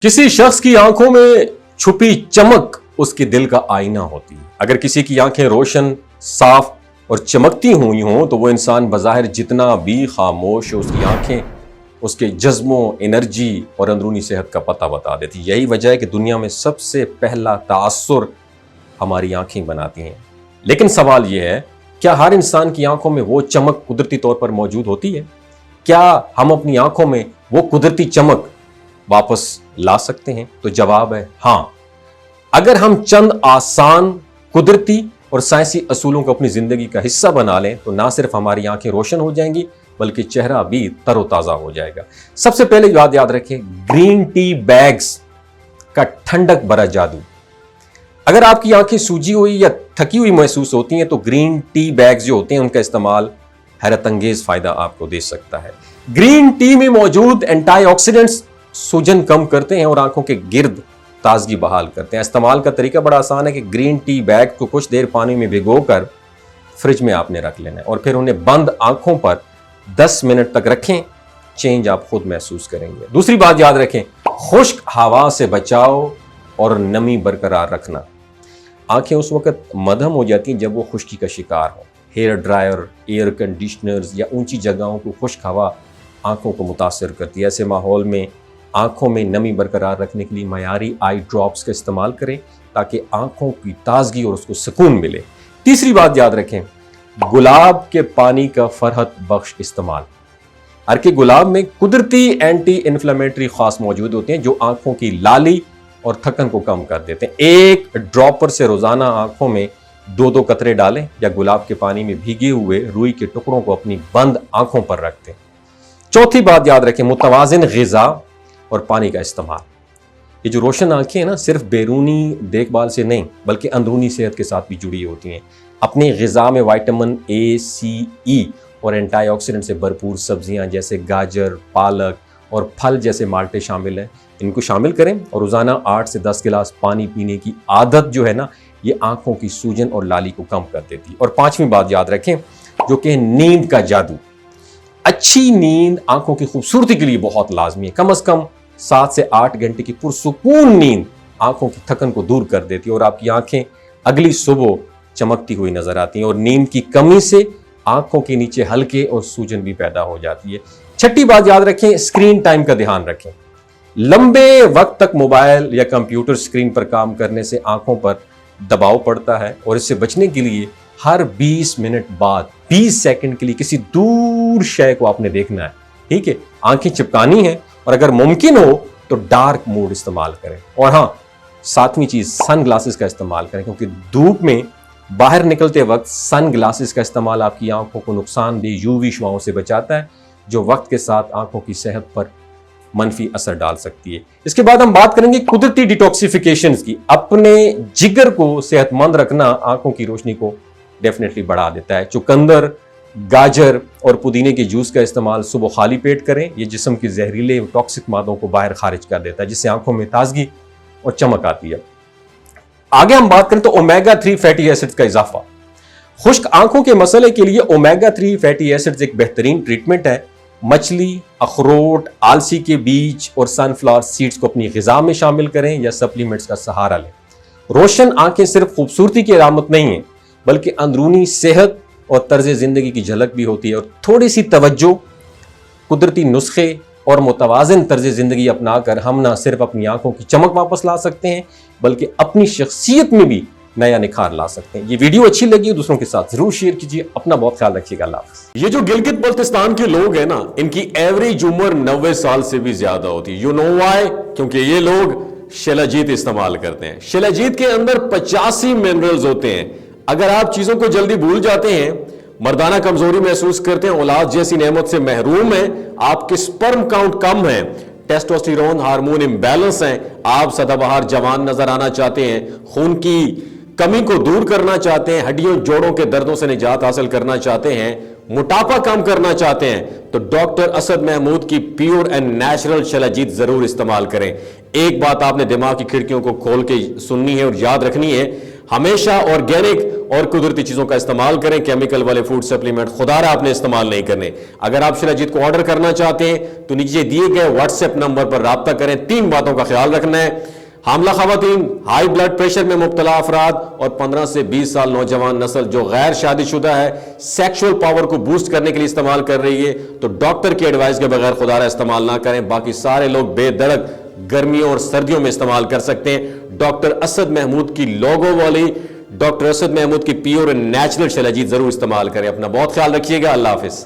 किसी शख्स की आंखों में छुपी चमक उसके दिल का आईना होती है। अगर किसी की आंखें रोशन, साफ और चमकती हुई हों तो वो इंसान बज़ाहिर जितना भी खामोश है, उसकी आंखें उसके जज्बों, एनर्जी और अंदरूनी सेहत का पता बता देती। यही वजह है कि दुनिया में सबसे पहला तासुर हमारी आंखें बनाती हैं। लेकिन सवाल यह है, क्या हर इंसान की आंखों में वो चमक कुदरती तौर पर मौजूद होती है? क्या हम अपनी आंखों में वो कुदरती चमक वापस ला सकते हैं? तो जवाब है हाँ। अगर हम चंद आसान, कुदरती और साइंसी असूलों को अपनी जिंदगी का हिस्सा बना लें तो ना सिर्फ हमारी आंखें रोशन हो जाएंगी बल्कि चेहरा भी तरोताजा हो जाएगा। सबसे पहले याद रखें, ग्रीन टी बैग्स का ठंडक भरा जादू। अगर आपकी आंखें सूजी हुई या थकी हुई महसूस होती हैं तो ग्रीन टी बैग्स जो होते हैं उनका इस्तेमाल हैरत अंगेज फायदा आपको दे सकता है। ग्रीन टी में मौजूद एंटीऑक्सीडेंट्स सूजन कम करते हैं और आंखों के गिर्द ताजगी बहाल करते हैं। इस्तेमाल का तरीका बड़ा आसान है कि ग्रीन टी बैग को कुछ देर पानी में भिगोकर फ्रिज में आपने रख लेना है और फिर उन्हें बंद आंखों पर 10 मिनट तक रखें। चेंज आप खुद महसूस करेंगे। दूसरी बात याद रखें, खुश्क हवा से बचाओ और नमी बरकरार रखना। आंखें उस वक्त मदहम हो जाती हैं जब वो खुश्की का शिकार हो। हेयर ड्रायर, एयर कंडीशनर्स या ऊंची जगहों को खुश्क हवा आंखों को मुतासर करती है। ऐसे माहौल में आंखों में नमी बरकरार रखने के लिए मयारी आई ड्रॉप्स का इस्तेमाल करें ताकि आंखों की ताजगी और उसको सुकून मिले। तीसरी बात याद रखें, गुलाब के पानी का फरहत बख्श इस्तेमाल। अर्के गुलाब में कुदरती एंटी इन्फ्लेमेटरी खास मौजूद होते हैं जो आंखों की लाली और थकन को कम कर देते हैं। एक ड्रॉपर से रोजाना आंखों में 2-2 कतरे डालें या गुलाब के पानी में भीगे हुए रुई के टुकड़ों को अपनी बंद आंखों पर रख दें। चौथी बात याद रखें, मुतवाजिन ग़िज़ा और पानी का इस्तेमाल। ये जो रोशन आंखें हैं ना, सिर्फ बैरूनी देखभाल से नहीं बल्कि अंदरूनी सेहत के साथ भी जुड़ी होती हैं। अपनी ग़िज़ा में विटामिन ए, सी, ई और एंटीऑक्सीडेंट से भरपूर सब्जियां जैसे गाजर, पालक और फल जैसे माल्टे शामिल हैं। इनको शामिल करें और रोज़ाना 8 से 10 गिलास पानी पीने की आदत जो है ना, ये आंखों की सूजन और लाली को कम कर देती है। और पांचवी बात याद रखें, जो कि नींद का जादू। अच्छी नींद आंखों की खूबसूरती के लिए बहुत लाजमी है। कम से कम 7 से 8 घंटे की पुरसुकून नींद आंखों की थकन को दूर कर देती है और आपकी आंखें अगली सुबह चमकती हुई नजर आती हैं। और नींद की कमी से आंखों के नीचे हल्के और सूजन भी पैदा हो जाती है। छठी बात याद रखें, स्क्रीन टाइम का ध्यान रखें। लंबे वक्त तक मोबाइल या कंप्यूटर स्क्रीन पर काम करने से आंखों पर दबाव पड़ता है और इससे बचने के लिए हर 20 मिनट बाद 20 सेकंड के लिए किसी दूर शय को आपने देखना है। ठीक है, आंखें चिपकानी है और अगर मुमकिन हो तो डार्क मोड इस्तेमाल करें। और हाँ, 7वीं चीज, सन ग्लासेस का इस्तेमाल करें क्योंकि धूप में बाहर निकलते वक्त सन ग्लासेस का इस्तेमाल आपकी आंखों को नुकसानदेह यूवी शुआओं से बचाता है जो वक्त के साथ आंखों की सेहत पर मनफी असर डाल सकती है। इसके बाद हम बात करेंगे कुदरती डिटॉक्सिफिकेशन की। अपने जिगर को सेहतमंद रखना आंखों की रोशनी को डेफिनेटली बढ़ा देता है। चुकंदर, गाजर और पुदीने के जूस का इस्तेमाल सुबह खाली पेट करें। ये जिस्म की जहरीले टॉक्सिक मादों को बाहर खारिज कर देता है जिससे आंखों में ताजगी और चमक आती है। आगे हम बात करें तो ओमेगा 3 फैटी एसिड्स का इजाफा। खुश्क आंखों के मसले के लिए ओमेगा 3 फैटी एसिड्स एक बेहतरीन ट्रीटमेंट है। मछली, अखरोट, आलसी के बीज और सनफ्लावर सीड्स को अपनी ग़िज़ा में शामिल करें या सप्लीमेंट्स का सहारा लें। रोशन आंखें सिर्फ खूबसूरती की अलामत नहीं है बल्कि अंदरूनी सेहत और तर्ज जिंदगी की झलक भी होती है। और थोड़ी सी तवज्जो, कुदरती नुस्खे और मुतवाज़िन तर्ज जिंदगी अपनाकर हम ना सिर्फ अपनी आंखों की चमक वापस ला सकते हैं बल्कि अपनी शख्सियत में भी नया निखार ला सकते हैं। ये वीडियो अच्छी लगी दूसरों के साथ जरूर शेयर कीजिए। अपना बहुत ख्याल रखिएगा। अल्लाह हाफ़िज़। ये जो गिलगित बल्तिस्तान के लोग हैं ना, इनकी एवरेज उम्र 90 साल से भी ज्यादा होती है। You know why? क्योंकि ये लोग शिलाजीत इस्तेमाल करते हैं। शिलाजीत के अंदर 85 मिनरल्स होते हैं। अगर आप चीजों को जल्दी भूल जाते हैं, मर्दाना कमजोरी महसूस करते हैं, औलाद जैसी नेमत से महरूम हैं, आपके स्पर्म काउंट कम है, टेस्टोस्टेरोन हार्मोन इम्बैलेंस हैं, आप सदाबहार जवान नजर आना चाहते हैं, खून की कमी को दूर करना चाहते हैं, हड्डियों जोड़ों के दर्दों से निजात हासिल करना चाहते हैं, मोटापा कम करना चाहते हैं तो डॉक्टर असद महमूद की प्योर एंड नेचुरल शिलाजीत जरूर इस्तेमाल करें। एक बात आपने दिमाग की खिड़कियों को खोल के सुननी है और याद रखनी है, हमेशा ऑर्गेनिक اور قدرتی چیزوں کا استعمال کریں. کیمیکل والے فوڈ سپلیمنٹ خدا رہا آپ نے استعمال نہیں کرنے. اگر آپ شیلاجیت کو آرڈر کرنا چاہتے ہیں تو نیچے دیے گئے واٹس ایپ نمبر پر رابطہ کریں. 3 باتوں کا خیال رکھنا ہے: حاملہ خواتین، ہائی بلڈ پریشر میں مبتلا افراد اور 15 سے 20 سال نوجوان نسل جو غیر شادی شدہ ہے، سیکشول پاور کو بوسٹ کرنے کے لیے استعمال کر رہی ہے، تو ڈاکٹر کی ایڈوائس کے بغیر خدا رہا استعمال نہ کریں. باقی سارے لوگ بے دڑک گرمیوں اور سردیوں میں استعمال کر سکتے ہیں. ڈاکٹر اسد محمود کی لوگو والی، ڈاکٹر اسد محمود کی پیور اینڈ نیچرل شیلاجیت ضرور استعمال کریں. اپنا بہت خیال رکھیے گا. اللہ حافظ.